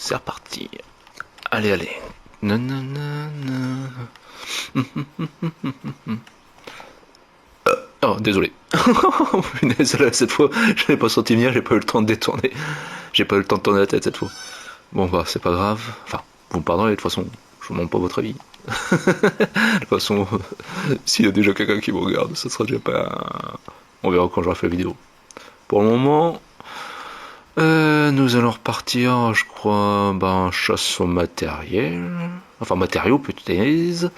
C'est reparti. Allez, allez. Non, non, non, non. Oh, désolé. Punaise, là, cette fois, je l'ai pas senti venir, j'ai pas eu le temps de détourner. J'ai pas eu le temps de tourner la tête cette fois. Bon, bah, c'est pas grave. Enfin, vous me pardonnez, de toute façon, je vous demande pas votre avis. De toute façon, s'il y a déjà quelqu'un qui me regarde, ça sera déjà pas. On verra quand j'aurai fait la vidéo. Pour le moment, nous allons repartir, je crois, ben, chasse au matériel. Enfin, matériaux, peut-être.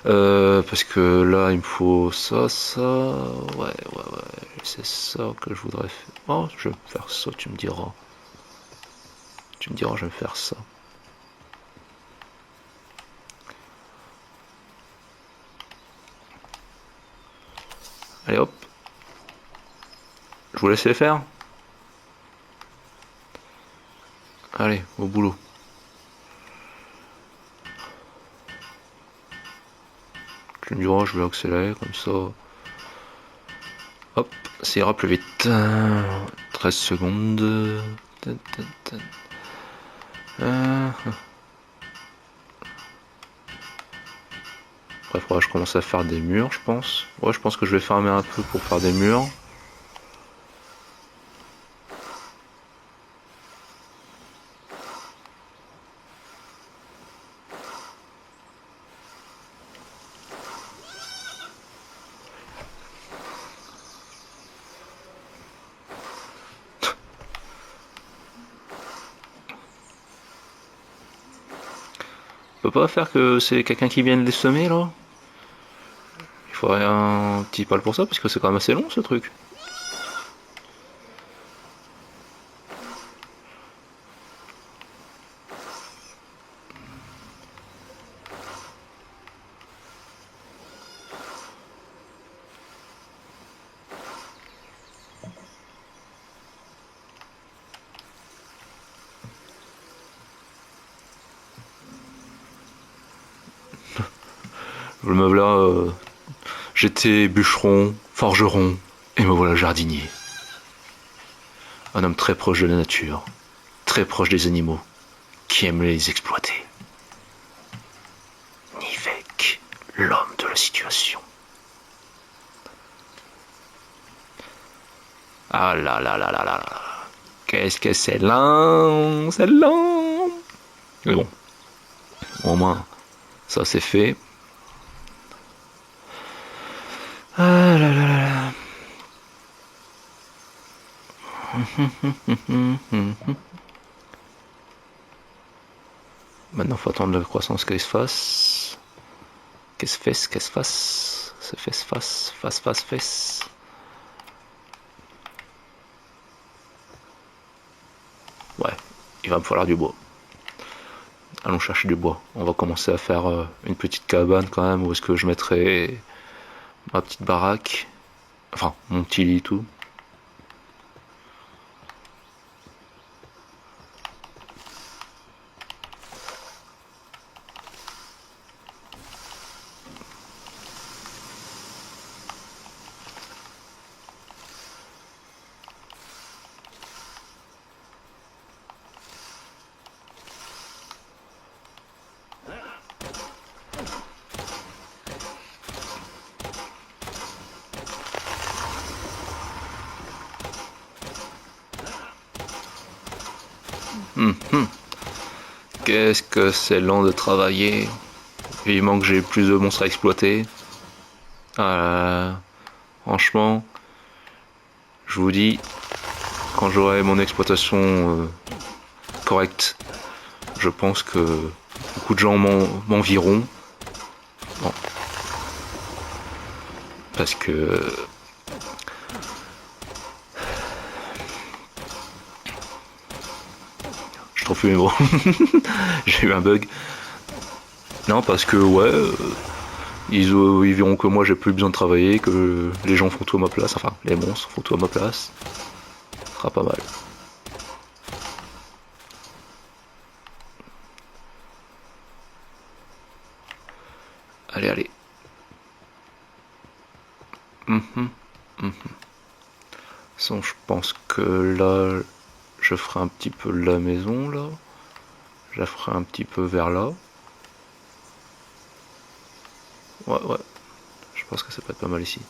Parce que là, il me faut ça, ça. Ouais, ouais, ouais. C'est ça que je voudrais faire. Oh, je vais me faire ça, tu me diras. Tu me diras, je vais me faire ça. Allez hop. Je vous laisse les faire. Allez, au boulot. Tu me diras, je vais accélérer comme ça. Hop, ça ira plus vite. 13 secondes. Après, il faudra que je commence à faire des murs, je pense. Ouais, je pense que je vais fermer un peu pour faire des murs. On peut pas faire que c'est quelqu'un qui vienne les semer là. Il faudrait un petit pal pour ça parce que c'est quand même assez long ce truc. Le me voilà, j'étais bûcheron, forgeron, et me voilà jardinier. Un homme très proche de la nature, très proche des animaux, qui aime les exploiter. Nivek, l'homme de la situation. Ah là là là là là là. Qu'est-ce que c'est lent, c'est lent. Mais bon, au moins, ça c'est fait. Ah là là là là. Maintenant, faut attendre la croissance qu'elle se fasse. Qu'elle se fasse, qu'elle se fasse. Se fasse, fasse, fasse, fasse, fasse. Ouais, il va me falloir du bois. Allons chercher du bois. On va commencer à faire une petite cabane quand même, où est-ce que je mettrai ma petite baraque. Enfin, mon petit lit et tout. Qu'est-ce que c'est lent de travailler. Vivement que j'ai plus de monstres à exploiter. Franchement, je vous dis, quand j'aurai mon exploitation correcte, je pense que beaucoup de gens m'envieront. Bon. Parce que je trouve plus mes mots. J'ai eu un bug. Non, parce que ouais, ils verront que moi j'ai plus besoin de travailler, que les gens font tout à ma place, enfin les monstres font tout à ma place. Ce sera pas mal. Allez, allez. Sans, je pense que là, je ferai un petit peu la maison là. Je la ferai un petit peu vers là. Ouais, ouais. Je pense que ça peut être pas mal ici.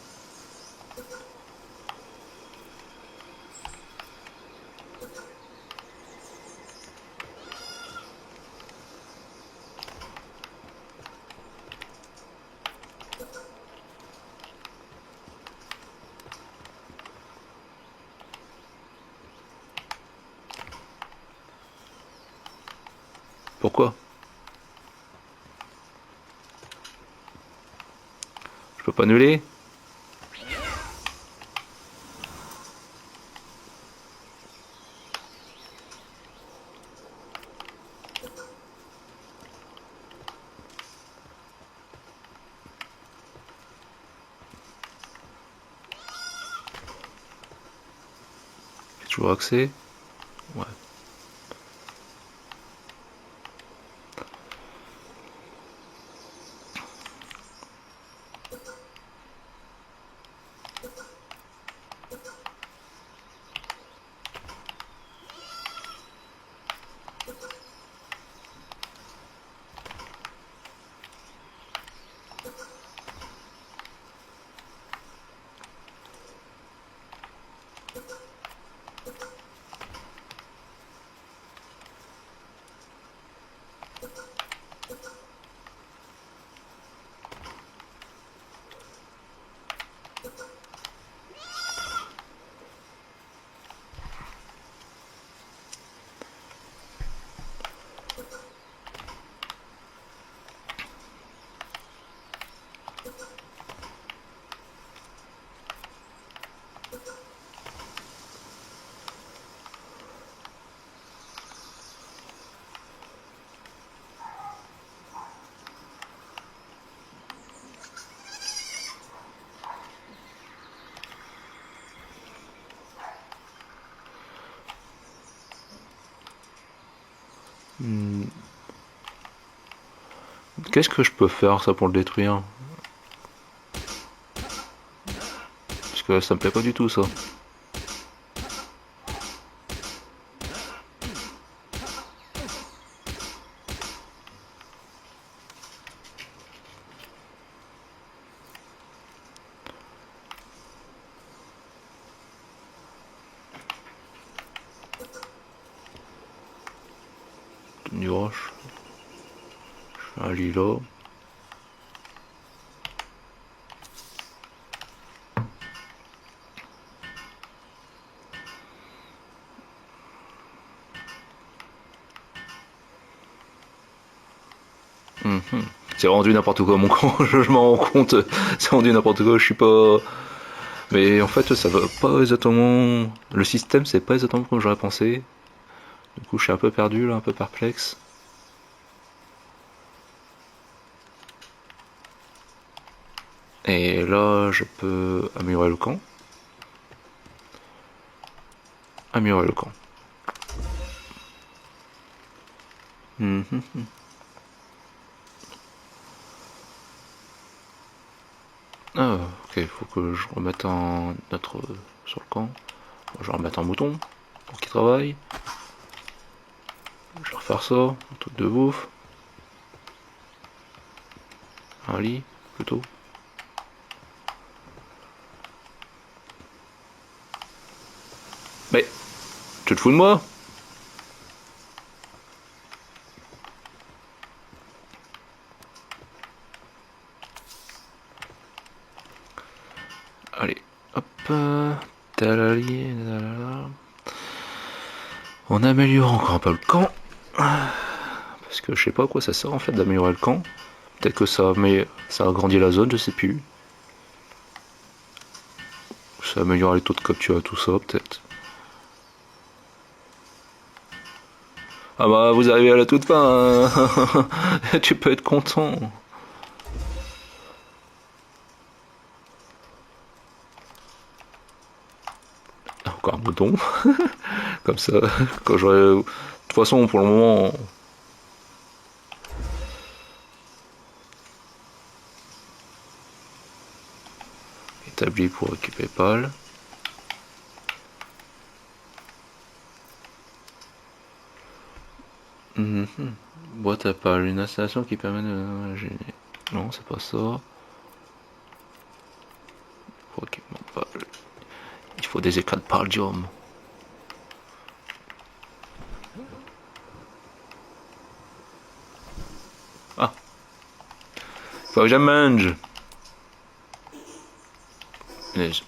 Pourquoi? Je peux pas annuler? J'ai toujours accès? Ouais. Qu'est-ce que je peux faire ça pour le détruire? Parce que ça me plaît pas du tout ça. Du roche. Je fais un lit là. C'est rendu n'importe quoi mon camp, je m'en rends compte. C'est rendu n'importe quoi, je suis pas. Mais en fait, ça va pas exactement. Le système, c'est pas exactement comme j'aurais pensé. Du coup, je suis un peu perdu là, un peu perplexe. Et là, je peux améliorer le camp. Améliorer le camp. Ah, ok, il faut que je remette un notre sur le camp. Je vais remettre un bouton pour qu'il travaille. Je vais refaire ça, un truc de ouf. Un lit, plutôt. Mais, tu te fous de moi? Allez, hop. Talali, talala. On améliore encore un peu le camp. Parce que je sais pas à quoi ça sert en fait d'améliorer le camp. Peut-être que ça agrandit la zone, je sais plus. Ça améliore les taux de capture et tout ça, peut-être. Ah bah vous arrivez à la toute fin, hein. Tu peux être content. Encore un bouton. Comme ça, quand j'aurai. De toute façon, pour le moment. Établi pour équiper PAL. Mhm. Boîte à pales, une installation qui permet de... Non, c'est pas ça. Ok, bon, il faut des écrans de palladium. Ah, faut que je mange. Punaise.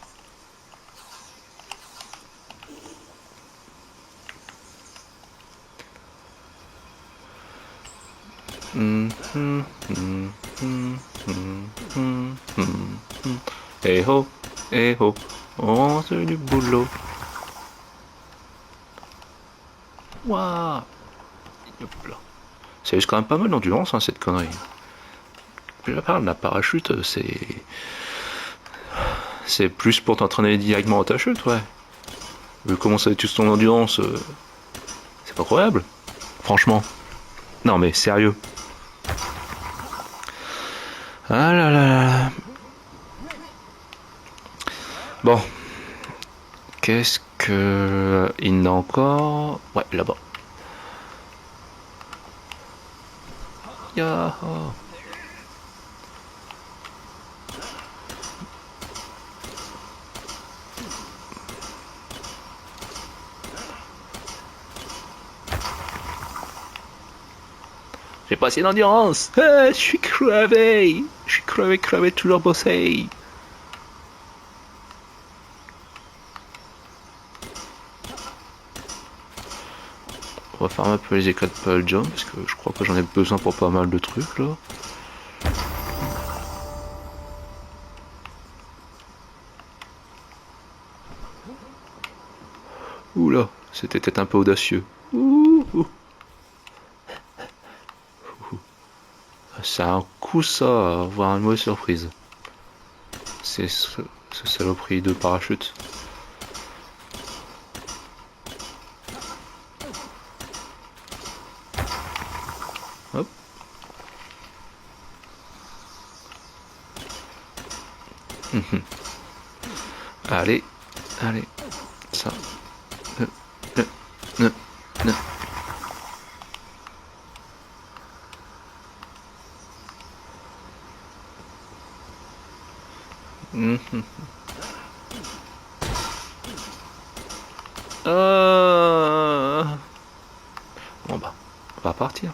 Hum, hum, hum, hum, hum, hum, hum, hum. Eh ho, eh ho, on se du boulot. Waouh. Hop là. C'est juste quand même pas mal d'endurance, hein, cette connerie. Je parle de la parachute, c'est plus pour t'entraîner directement à ta chute, ouais. Vu comment ça étudie ton endurance, c'est pas croyable. Franchement. Non mais sérieux. Ah là là là. Bon, qu'est-ce que... Il y en a encore... Ouais, là-bas. Ya. J'ai pas assez d'endurance. Ah, je suis crevé. Je suis crevé, crevé, toujours bossé. On va faire un peu les éclats de Pearl Jump parce que je crois que j'en ai besoin pour pas mal de trucs là. Oula, c'était peut-être un peu audacieux. Ouh, ouh. Ça a un coup ça, avoir une mauvaise surprise. C'est ce saloperie de parachute. Hop. Allez, allez, ça. Euh, euh, euh, euh. Mhm. Bon bah, on va partir.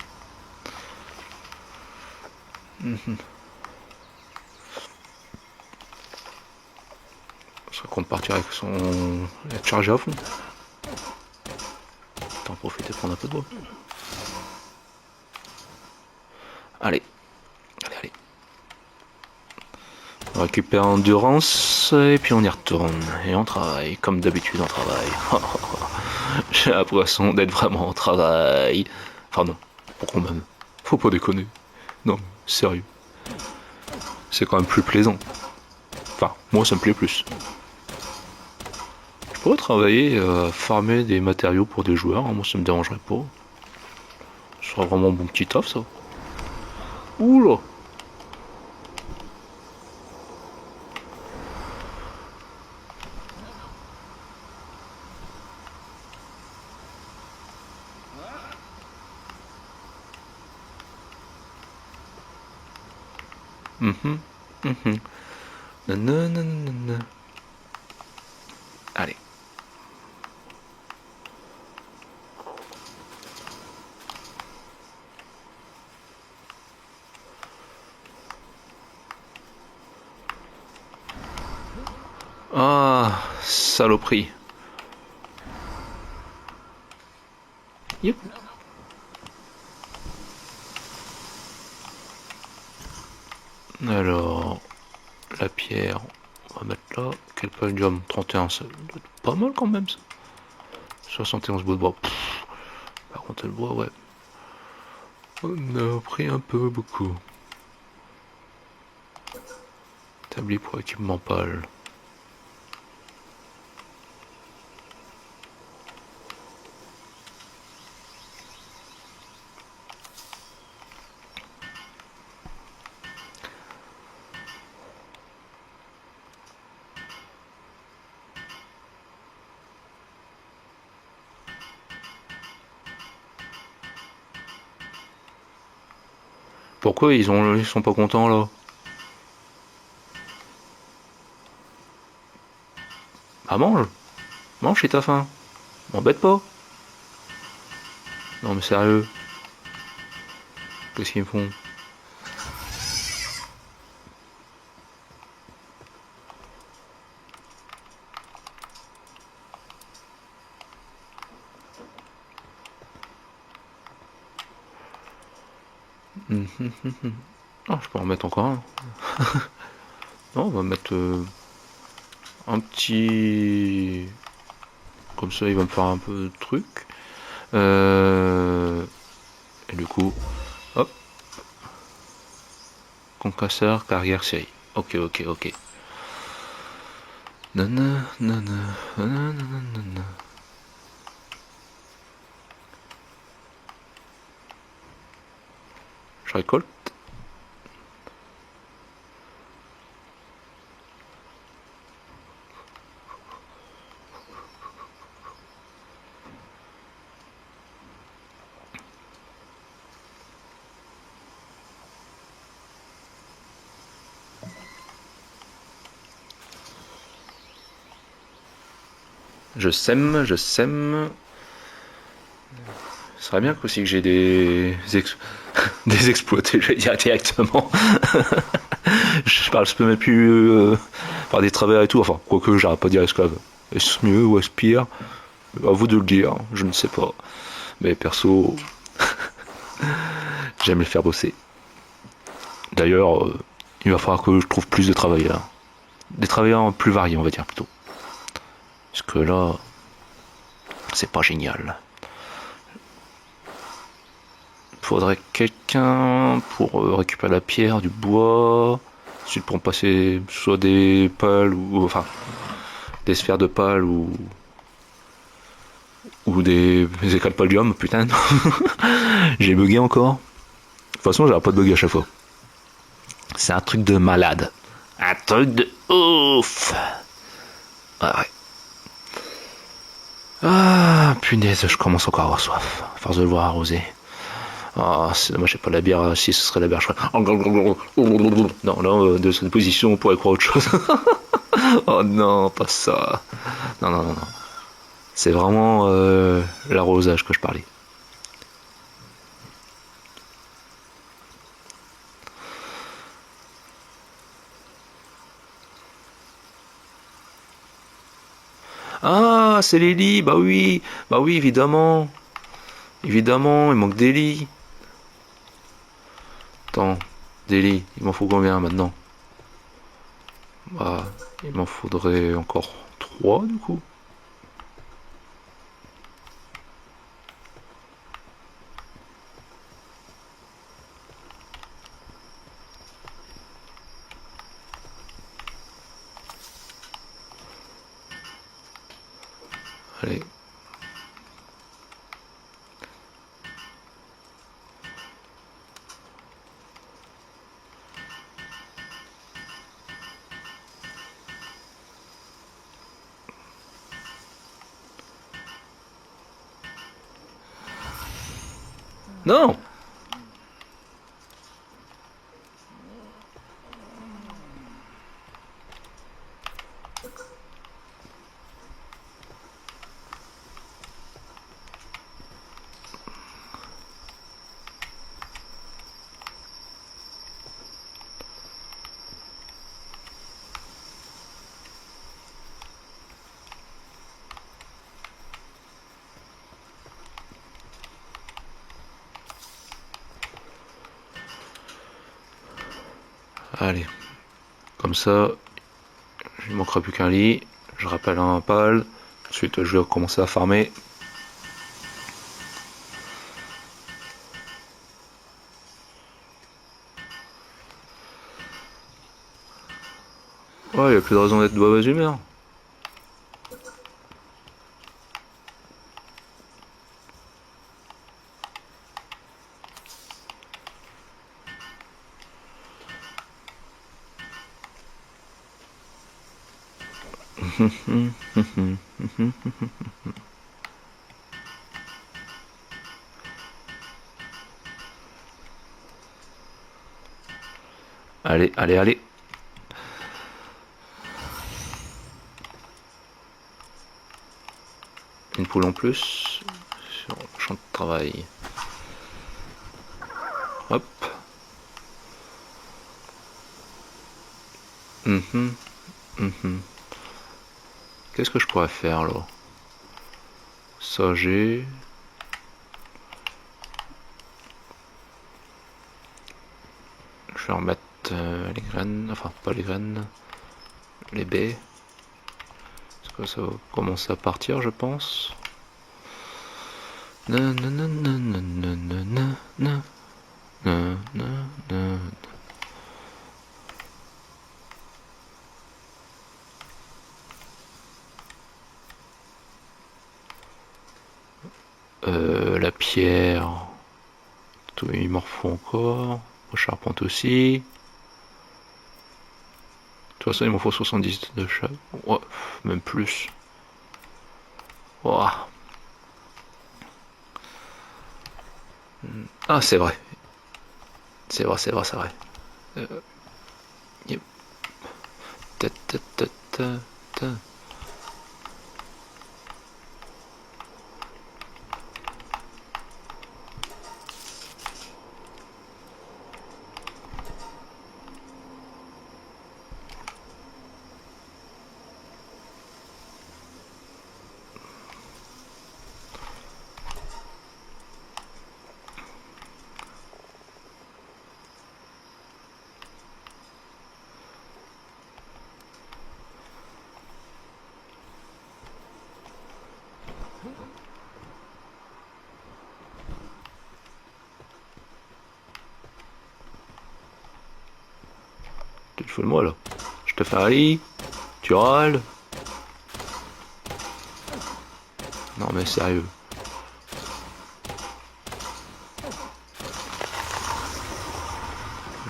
Je compte partir avec son... être chargé à fond. T'en profiter de prendre un peu de bois. Allez, allez, allez. On récupère endurance et puis on y retourne. Et on travaille, comme d'habitude on travaille. J'ai l'impression d'être vraiment au travail. Enfin non, pourquoi même. Faut pas déconner. Non, sérieux. C'est quand même plus plaisant. Enfin, moi ça me plaît plus. Je pourrais travailler, farmer des matériaux pour des joueurs, hein, moi ça me dérangerait pas. Ce serait vraiment un bon petit taf ça. Oula. Mhm, mhm. Nanana. Allez. Ah, saloperie. Yep. Alors, la pierre, on va mettre là. Quel palladium 31, ça doit être pas mal quand même ça. 71 bouts de bois. Pff, par contre, le bois, ouais. On a pris un peu beaucoup. Établi pour équipement pâle. Pourquoi ils sont pas contents là? Ah mange, mange si t'as faim. M'embête pas. Non mais sérieux, qu'est-ce qu'ils me font? Ah, je peux en mettre encore un. Non, on va mettre un petit... Comme ça, il va me faire un peu de truc. Et du coup, hop, concasseur, carrière, série. Ok, ok, ok. Nana, nana, nana, nana, nana. Je récolte. Je sème, je sème. Ce serait bien aussi que j'ai des exploités, je vais dire directement. Je parle, je peux même plus par des travailleurs et tout. Enfin, quoique j'arrête pas de dire esclave. Est-ce mieux ou est-ce pire? À vous de le dire, je ne sais pas. Mais perso, j'aime les faire bosser. D'ailleurs, il va falloir que je trouve plus de travailleurs. Des travailleurs plus variés, on va dire plutôt. Parce que là, c'est pas génial. Faudrait quelqu'un pour récupérer la pierre, du bois. Ensuite pour me passer soit des pales ou enfin des sphères de pales ou des éclats de pallium, putain. J'ai bugué encore. De toute façon, j'arrête pas de bugger à chaque fois. C'est un truc de malade. Un truc de ouf. Ah ouais. Ah punaise, je commence encore à avoir soif. À force de le voir arroser. Ah, c'est dommage, j'ai pas la bière. Si ce serait la bière, je ferais. Non, là, de cette position, on pourrait croire autre chose. Oh non, pas ça. Non, non, non, non. C'est vraiment l'arrosage que je parlais. Ah, c'est les lits, bah oui. Bah oui, évidemment. Évidemment, il manque des lits. Attends, des lits, il m'en faut combien maintenant? Bah, il m'en faudrait encore 3 du coup. Allez. Non. Allez. Comme ça, il manquera plus qu'un lit. Je rappelle un pal. Ensuite, je vais commencer à farmer. Ouais, il n'y a plus de raison d'être de mauvaise humeur. Allez, allez, allez. Une poule en plus sur le champ de travail. Hop. Qu'est-ce que je pourrais faire là? Ça j'ai. Je vais remettre les graines, enfin pas les graines, les baies. Parce que ça va commencer à partir, je pense. La pierre, tout, il m'en faut encore. La charpente aussi. De toute façon, il m'en faut 70 de chaque. Ouais, même plus. Ouah. Ah, c'est vrai. C'est vrai, c'est vrai, c'est vrai. Yep. Ta, ta, ta, ta, ta. Tu te fous de moi là. Je te fais un lit. Tu râles. Non mais sérieux.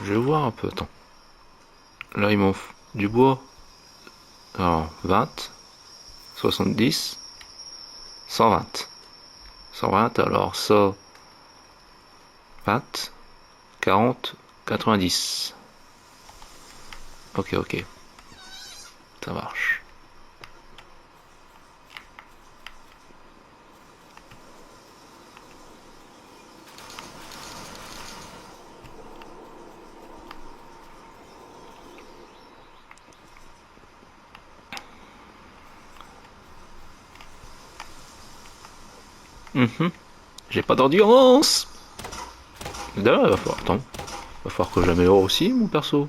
Je vais voir un peu, attends. Là il m'en faut du bois. Alors 20, 70, 120. 120 alors ça 20, 40, 90. Ok, ok. Ça marche. J'ai pas d'endurance. D'ailleurs, il va falloir, attends, il va falloir que j'améliore aussi mon perso.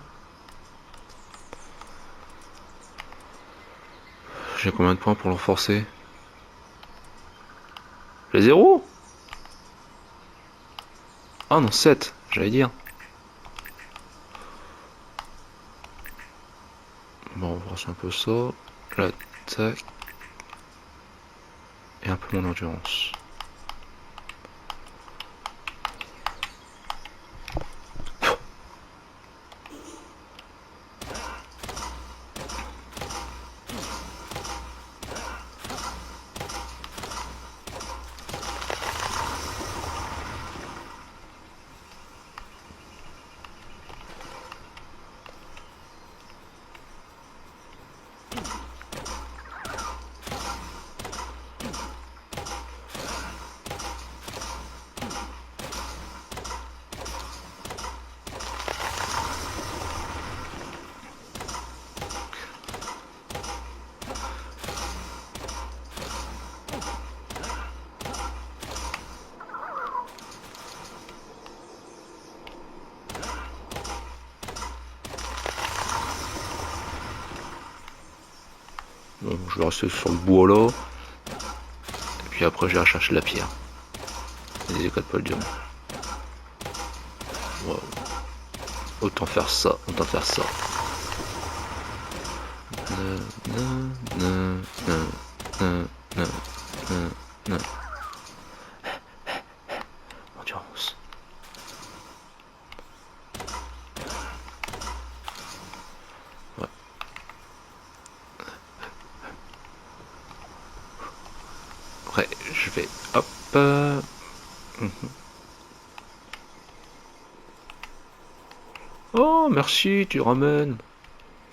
J'ai combien de points pour le renforcer? J'ai 0. Ah non, 7, j'allais dire. Bon, on va voir un peu ça. L'attaque. Et un peu mon endurance. Bon, je vais rester sur le bois là. Et puis après, je vais chercher la pierre. Et les 4 poils diamant. Wow. Autant faire ça, autant faire ça. Endurance. Ouais. Ouais, je vais hop. Oh, merci, tu ramènes.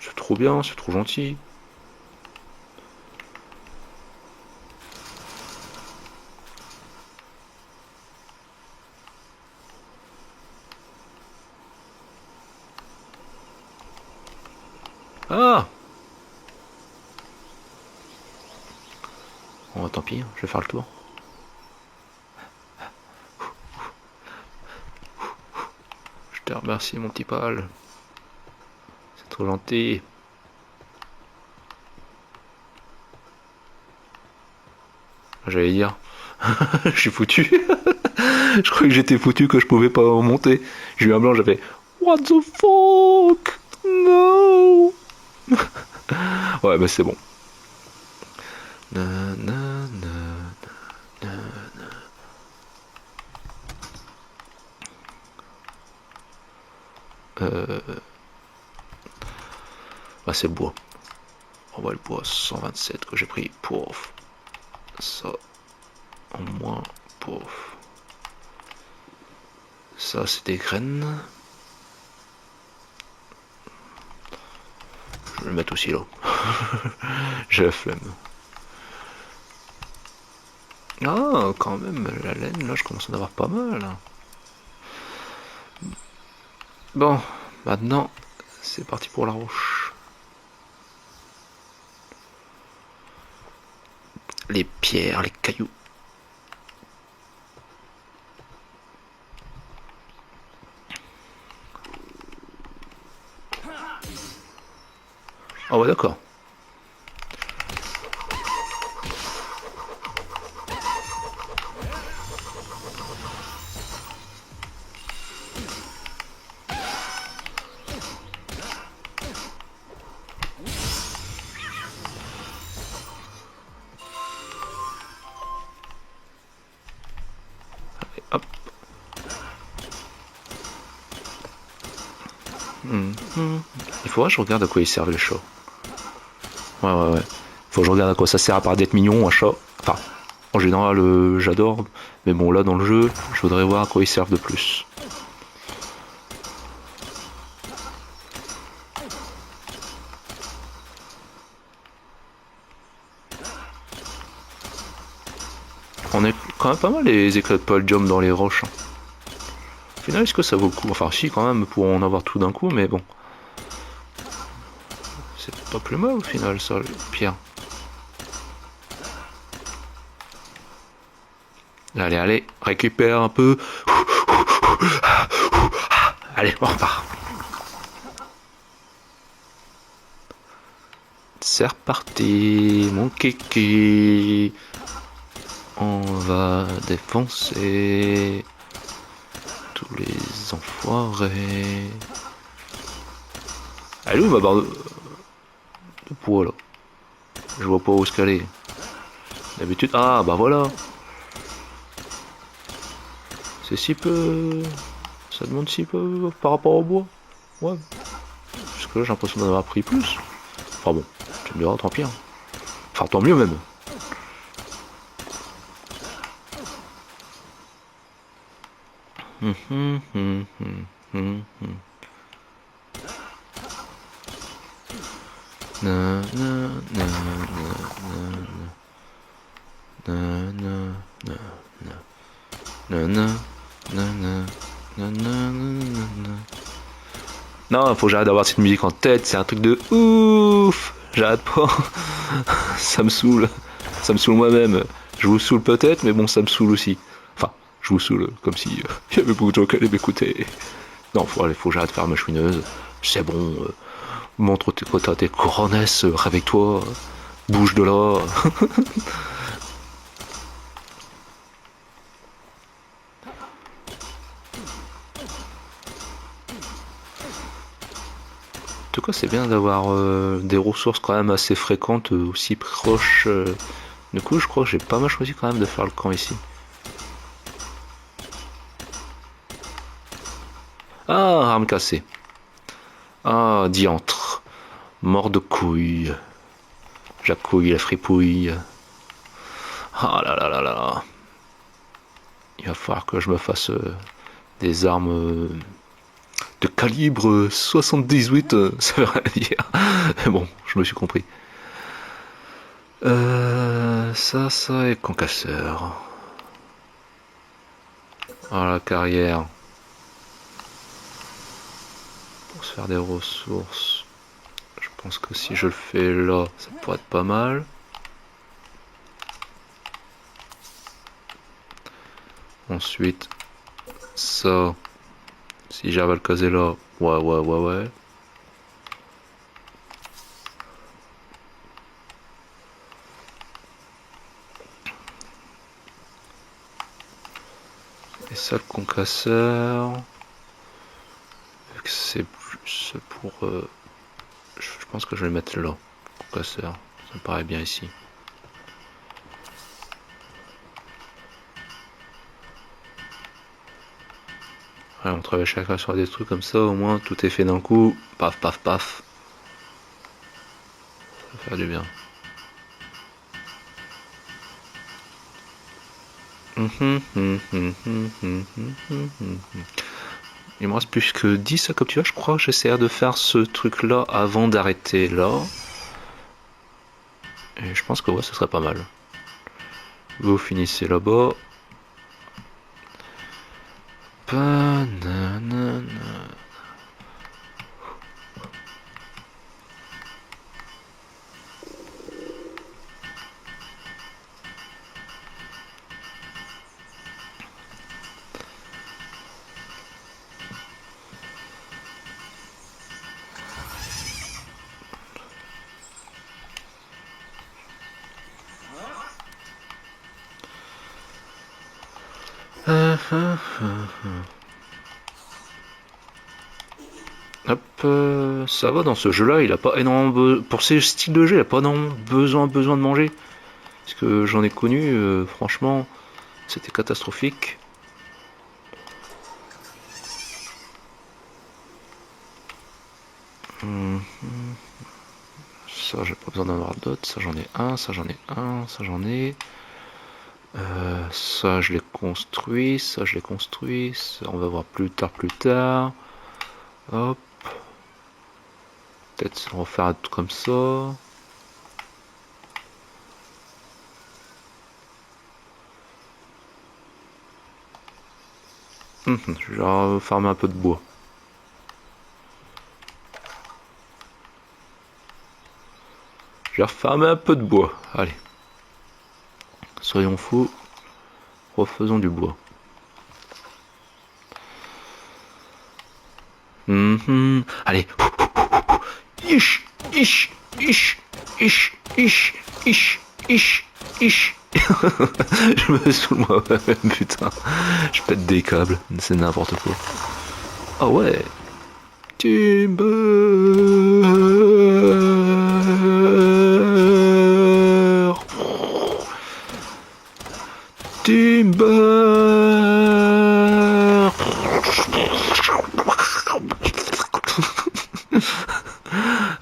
C'est trop bien, c'est trop gentil. Ah! Oh, tant pis, je vais faire le tour. Je te remercie, mon petit Pal. C'est trop gentil. J'allais dire, je suis foutu. Je croyais que j'étais foutu, que je pouvais pas monter. J'ai eu un blanc, j'avais What the fuck? No! Ouais, bah c'est bon. Na, na, na, na, na. Bah c'est le bois. On va le bois 127 que j'ai pris. Pouf. Ça, en moins. Pouf. Ça, c'est des graines. Je vais le mettre aussi là. J'ai la flemme. Ah, quand même, la laine, là, je commence à en avoir pas mal. Bon, maintenant, c'est parti pour la roche. Les pierres, les cailloux. Ah ouais, d'accord. Hop. Il faudra que je regarde à quoi ils servent les chats. Ouais. Faut que je regarde à quoi ça sert à part d'être mignon, un chat. Enfin, en général, j'adore. Mais bon, là, dans le jeu, je voudrais voir à quoi ils servent de plus. On est quand même pas mal les éclats de paldium dans les roches. Au final, est-ce que ça vaut le coup? Enfin, si, quand même, pour en avoir tout d'un coup, mais bon. C'est pas plus mal au final, ça, Pierre. Allez, récupère un peu. Allez, on repart. C'est reparti, mon kiki. On va défoncer tous les enfoirés. Elle est où ma barre de poids là? Je vois pas où est-ce qu'elle est. D'habitude. Ah bah voilà. C'est si peu. Ça demande si peu par rapport au bois. Ouais. Parce que là j'ai l'impression d'en avoir pris plus. Enfin bon, tu me diras, tant pis. Hein. Enfin tant mieux même. Na, na, na, na, na, na, na, na, na, na, na, na, na. Non, faut que j'arrête d'avoir cette musique en tête, c'est un truc de ouf. J'arrête pas. Ça me saoule. Ça me saoule moi-même. Je vous saoule peut-être, mais bon, ça me saoule aussi. Enfin, je vous saoule comme si il y avait beaucoup de gens qui allaient m'écouter. Non, faut que j'arrête de faire ma chouineuse. C'est bon. Montre tes couronnesses, réveille-toi. Bouge de là. En tout cas, c'est bien d'avoir des ressources quand même assez fréquentes, aussi proches. Du coup, je crois que j'ai pas mal choisi quand même de faire le camp ici. Ah, arme cassée. Ah, diantre. Mort de couille. Jacouille, la fripouille. Ah là là là là. Il va falloir que je me fasse des armes de calibre 78, ça veut rien dire. Mais bon, je me suis compris. Ça et concasseur. Voilà, carrière. Pour se faire des ressources. Je pense que si je le fais là, ça pourrait être pas mal. Ensuite, ça. Si j'arrive à le caser là, ouais. Et ça, le concasseur. Vu que c'est plus pour. Je pense que je vais le mettre là. Concasseur. Ça me paraît bien ici. Ouais, on travaille chacun sur des trucs comme ça, au moins tout est fait d'un coup. Paf, paf, paf. Ça va faire du bien. Il me reste plus que 10 à capturer, je crois que j'essaierai de faire ce truc là avant d'arrêter là. Et je pense que ouais, ce serait pas mal. Vous finissez là-bas. Hop, ça va dans ce jeu-là, il a pas énormément pour ces styles de jeu, il a pas énormément besoin de manger. Parce que j'en ai connu, franchement, c'était catastrophique. Ça, j'ai pas besoin d'en avoir d'autres. Ça, j'en ai un, ça, j'en ai un, ça, j'en ai. Ça, je l'ai construit, ça, je l'ai construit. Ça, on va voir plus tard. Hop. Peut-être on va faire un truc comme ça. Je vais farmer un peu de bois. Je vais refarmer un peu de bois. Allez. Soyons fous. Refaisons du bois. Allez. Ish, ish, ish, ish, ish, ish, ish, ish. Je me saoule moi-même, putain. Je pète des câbles, c'est n'importe quoi. Ah ouais. Timber.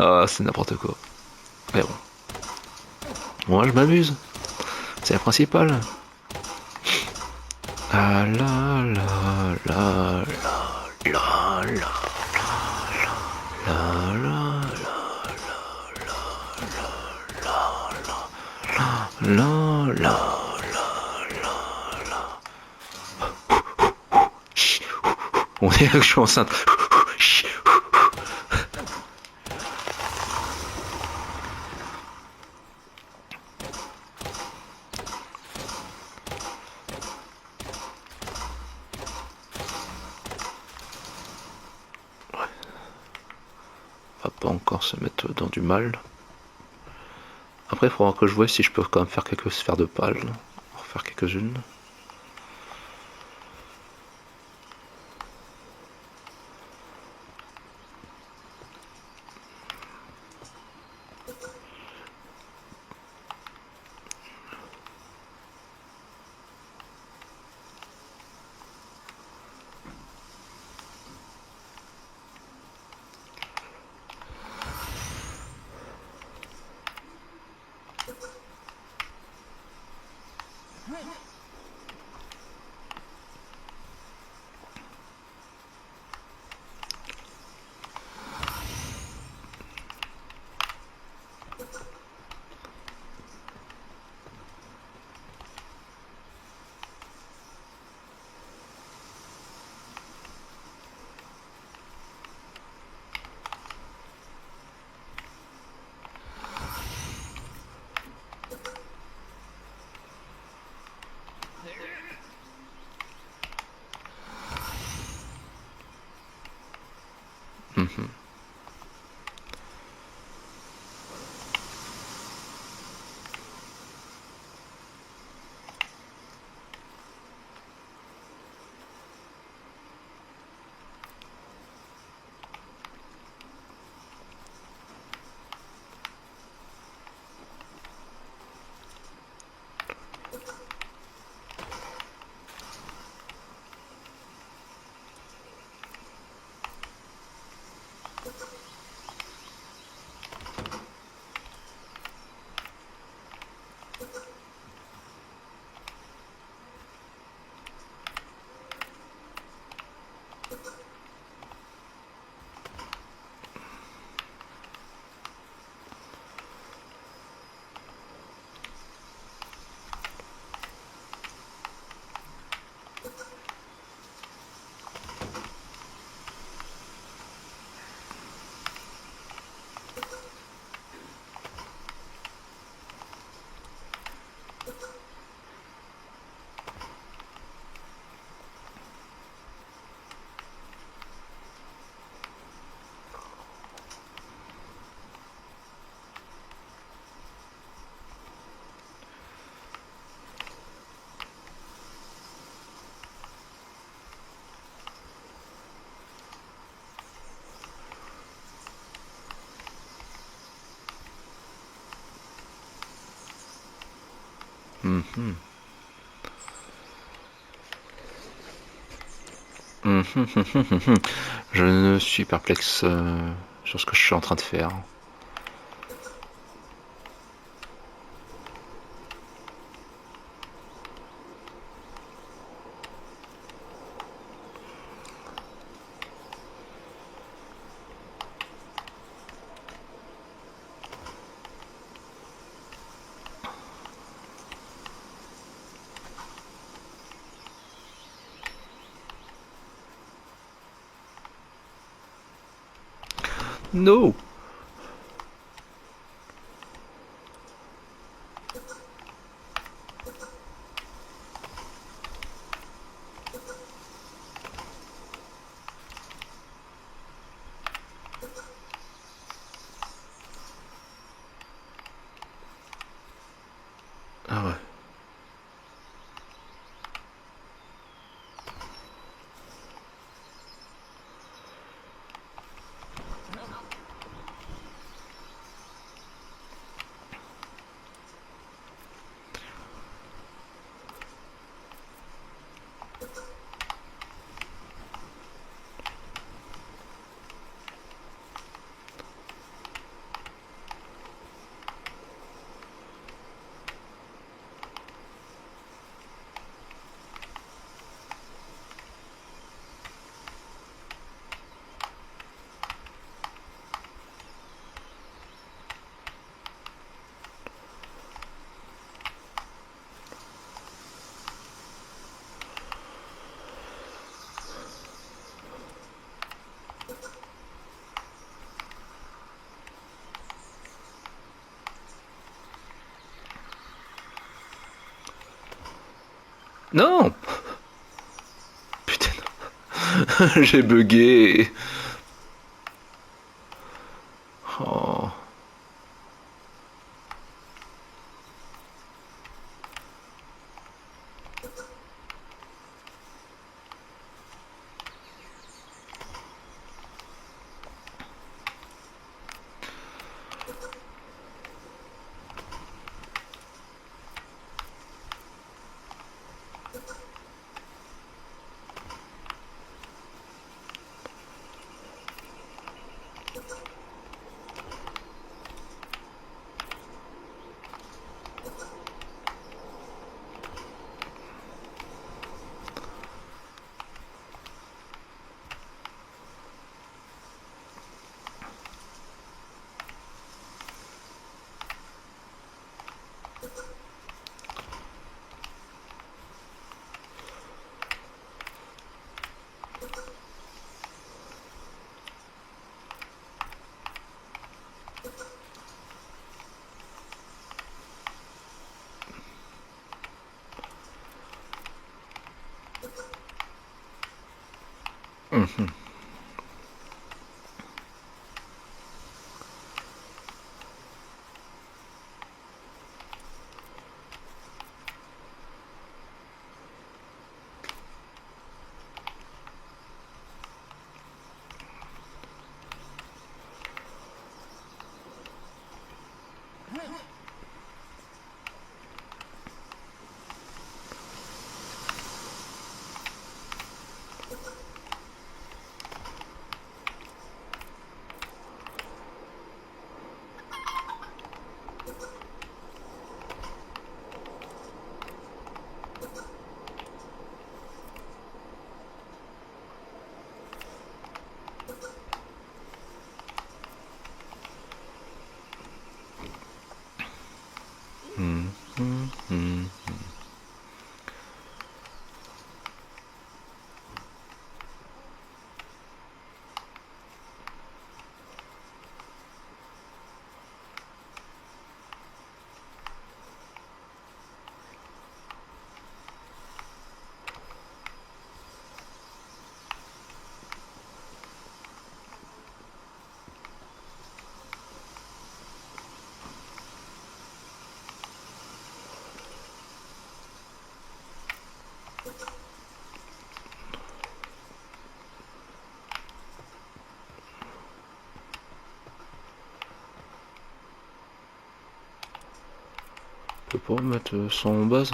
Ah, c'est n'importe quoi. Mais bon. Moi, je m'amuse. C'est la principale. Ah la la la la la la la. On dirait que je suis enceinte. On va pas encore se mettre dans du mal. Après, il faudra que je vois si je peux quand même faire quelques sphères de pales. En refaire quelques-unes. Mhm. Mhm. Je suis perplexe sur ce que je suis en train de faire. No. Ah ouais. Non. Putain. J'ai bugué. Oh. Mhm. Je peux pas mettre son base.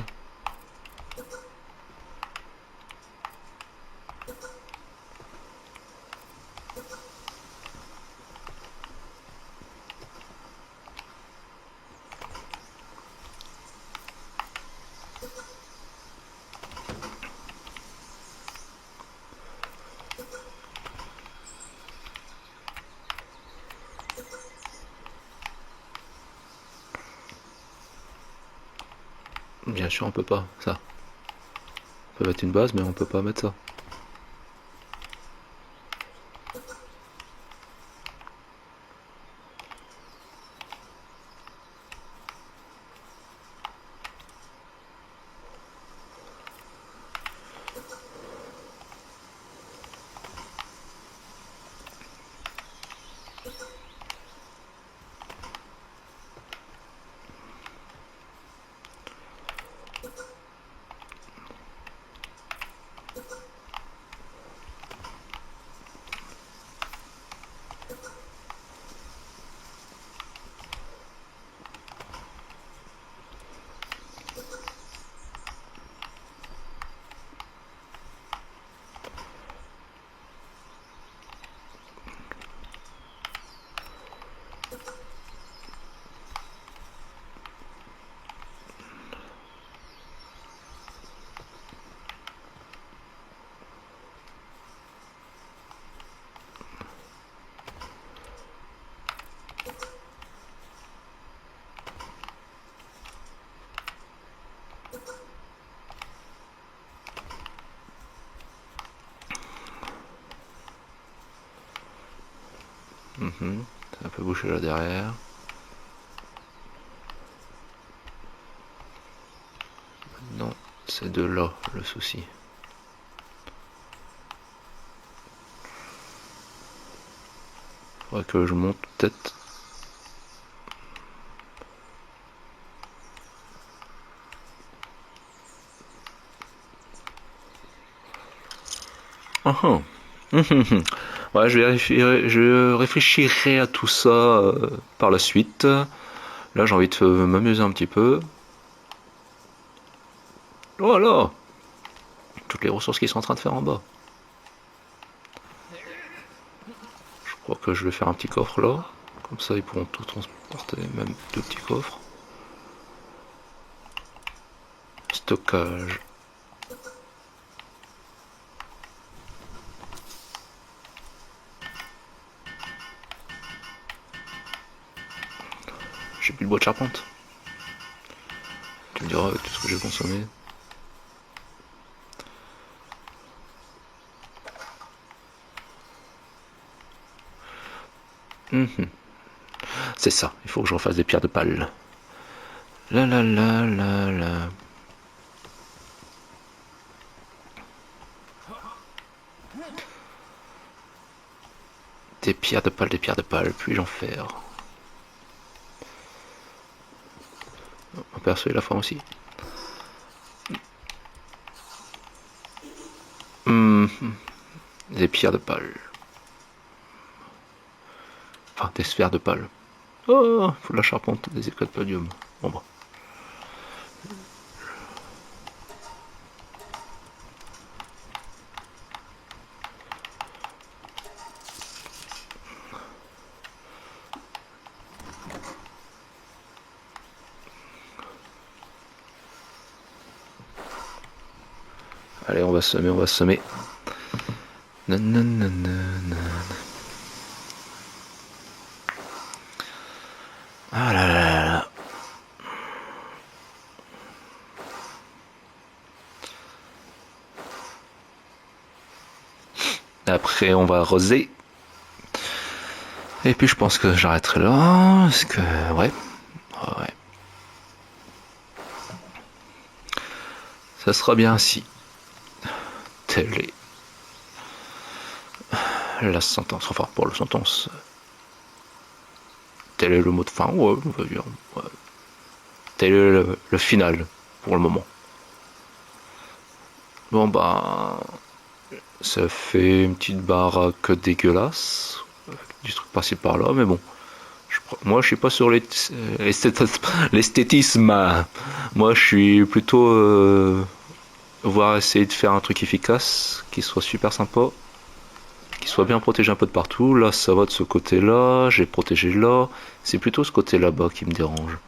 Bien sûr, on peut pas, ça. On peut mettre une base, mais on peut pas mettre ça. Ça a un peu bouché là derrière. Non, c'est de là le souci. Faudrait que je monte peut-être. Ah ah. Ouais, je réfléchirai à tout ça par la suite. Là, j'ai envie de m'amuser un petit peu. Voilà, toutes les ressources qu'ils sont en train de faire en bas. Je crois que je vais faire un petit coffre là. Comme ça, ils pourront tout transporter, même deux petits coffres. Stockage. J'ai plus de bois de charpente. Tu me diras avec tout ce que j'ai consommé. C'est ça, il faut que je refasse des pierres de palle. La la la la la. Des pierres de palle, puis-je en faire? Mon perso est la forme aussi. Des pierres de palle. Enfin, des sphères de palle. Oh, faut de la charpente, des éclats de podium. Bon bah. Allez, on va semer, on va semer. Nananana. Ah là là là là. Après, on va arroser. Et puis, je pense que j'arrêterai là. Parce que, ouais. Ouais. Ça sera bien ainsi. Telle est la sentence. Enfin, pour la sentence. Tel est le mot de fin. Ouais, on va dire. Ouais. Tel est le final. Pour le moment. Bon, bah. Ça fait une petite baraque dégueulasse. Du truc passé par là, mais bon. Moi, je suis pas sur l'esthétisme. Moi, je suis plutôt voir essayer de faire un truc efficace, qui soit super sympa, qui soit bien protégé un peu de partout. Là, ça va de ce côté-là. J'ai protégé là. C'est plutôt ce côté là-bas qui me dérange.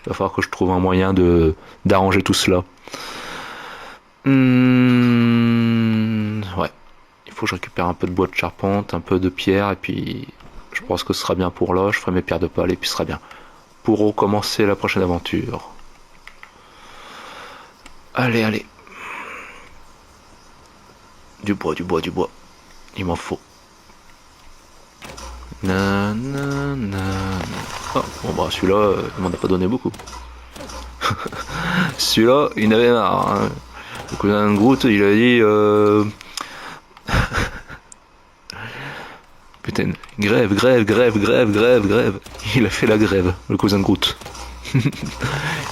Il va falloir que je trouve un moyen de d'arranger tout cela. Ouais. Il faut que je récupère un peu de bois de charpente, un peu de pierre, et puis je pense que ce sera bien pour là. Je ferai mes pierres de pal, et puis ce sera bien. Pour recommencer la prochaine aventure. Allez, allez. Du bois, du bois, du bois. Il m'en faut. Oh, bon bah celui-là, il m'en a pas donné beaucoup. Celui-là, il n'avait marre. Hein. Le cousin de Groot, il a dit putain, grève, grève, grève, grève, grève, grève. Il a fait la grève, le cousin de Groot.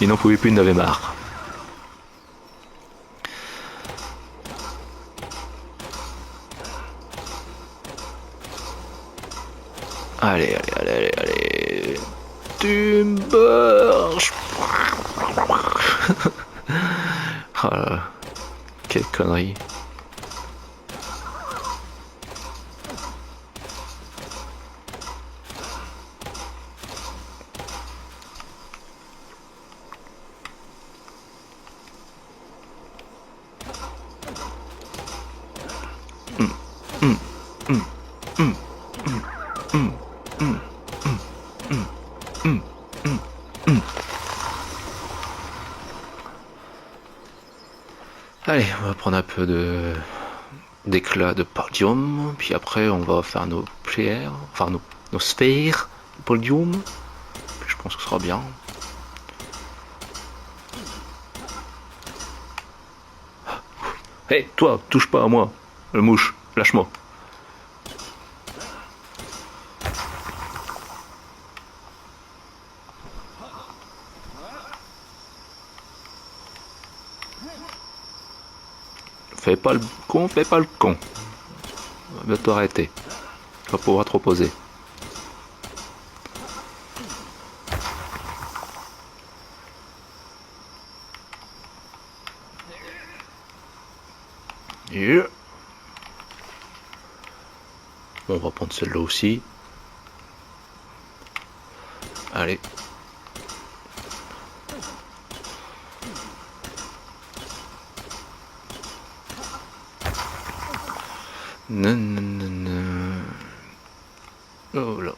Il n'en pouvait plus, il en avait marre. Allez, allez, allez, allez, allez. Timber. Oh là là. Quelle connerie. Allez, on va prendre un peu d'éclat de podium, puis après on va faire nos pierres, enfin nos sphères de podium. Puis je pense que ce sera bien. Hé, hey, toi, touche pas à moi, le mouche, lâche-moi. Fais pas le con, fais pas le con. Va t'arrêter. Tu vas pouvoir te reposer. Yeah. Bon, on va prendre celle-là aussi. Allez. Non, non, non, non. Oh là.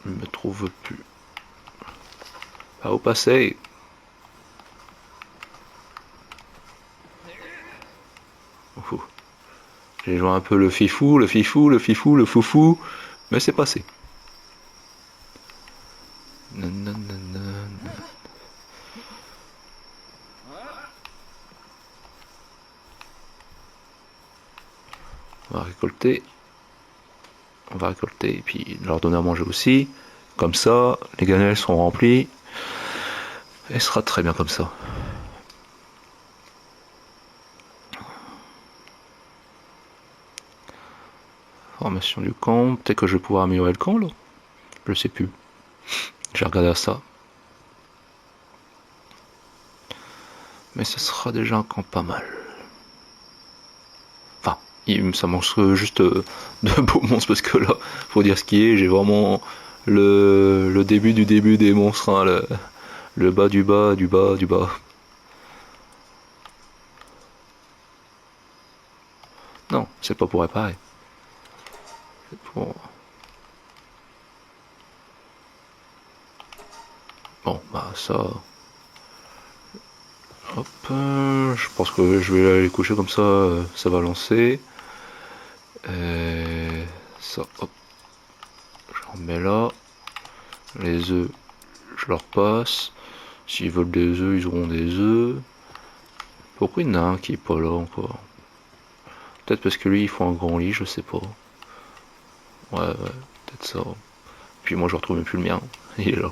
Je me trouve plus. Pas où passer. Ouh. J'ai joué un peu le fifou, le fifou, le fifou, le foufou, mais c'est passé. Non, non, non, non. On va récolter. On va récolter et puis leur donner à manger aussi. Comme ça, les gamelles seront remplies. Et ce sera très bien comme ça. Formation du camp. Peut-être que je vais pouvoir améliorer le camp là. Je sais plus. J'ai regardé à ça. Mais ce sera déjà un camp pas mal. Enfin, ça manque juste de beaux monstres parce que là, faut dire ce qui est, j'ai vraiment le début du début des monstres, hein, le bas du bas du bas du bas. Non, c'est pas pour réparer. C'est pour... Bon, bah ça... Hop, je pense que je vais aller coucher comme ça, ça va lancer. Ça, hop, je remets là. Les œufs, je leur passe. S'ils veulent des œufs, ils auront des œufs. Pourquoi il y en a un qui est pas là encore? Peut-être parce que lui, il faut un grand lit, je sais pas. Ouais, peut-être ça. Puis moi, je retrouve même plus le mien. Il est là.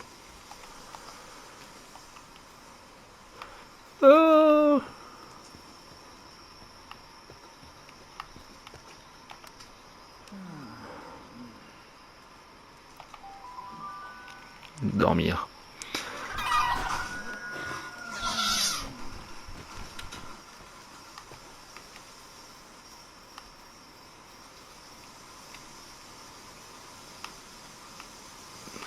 Ah, dormir.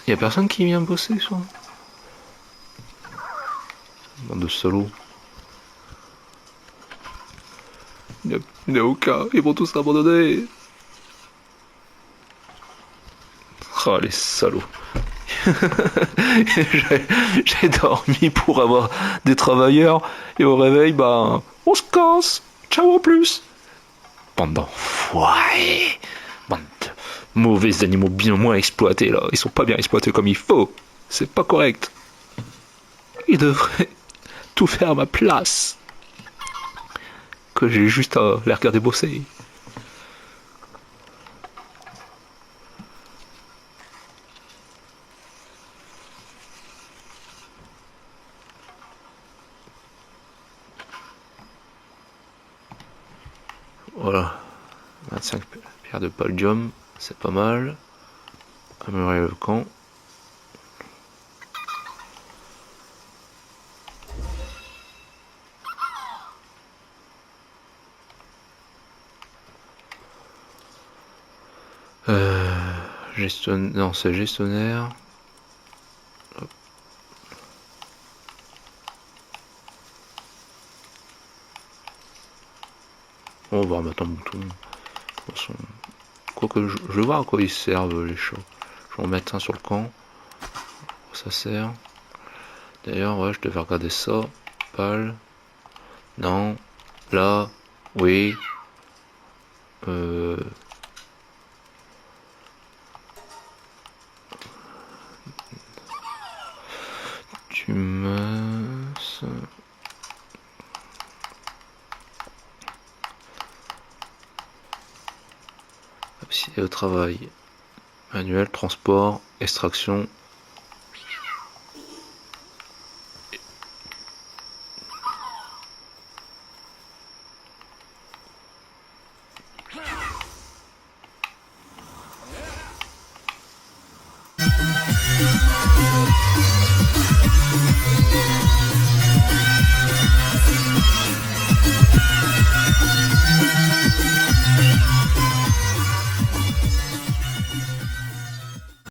Y a personne qui vient bosser, ça? Bande de salauds. Il n'y a aucun. Ils vont tous abandonner. Ah, les salauds. J'ai dormi pour avoir des travailleurs et au réveil, bah, on se casse. Ciao en plus. Bande d'enfoirés. Bande de mauvais animaux bien moins exploités là. Ils sont pas bien exploités comme il faut. C'est pas correct. Ils devraient tout faire à ma place. Que j'ai juste à les regarder bosser. Voilà. 25 pierres de palladium, c'est pas mal. Améliorer le camp. Non, c'est gestionnaire. Hop. On va remettre un bouton. Quoique je vais voir à quoi ils servent les chats. Je vais en mettre un sur le camp. Ça sert. D'ailleurs, ouais, je devais regarder ça. Pal. Non. Là. Oui. Euh... Tu me... Au travail. Manuel, transport, extraction,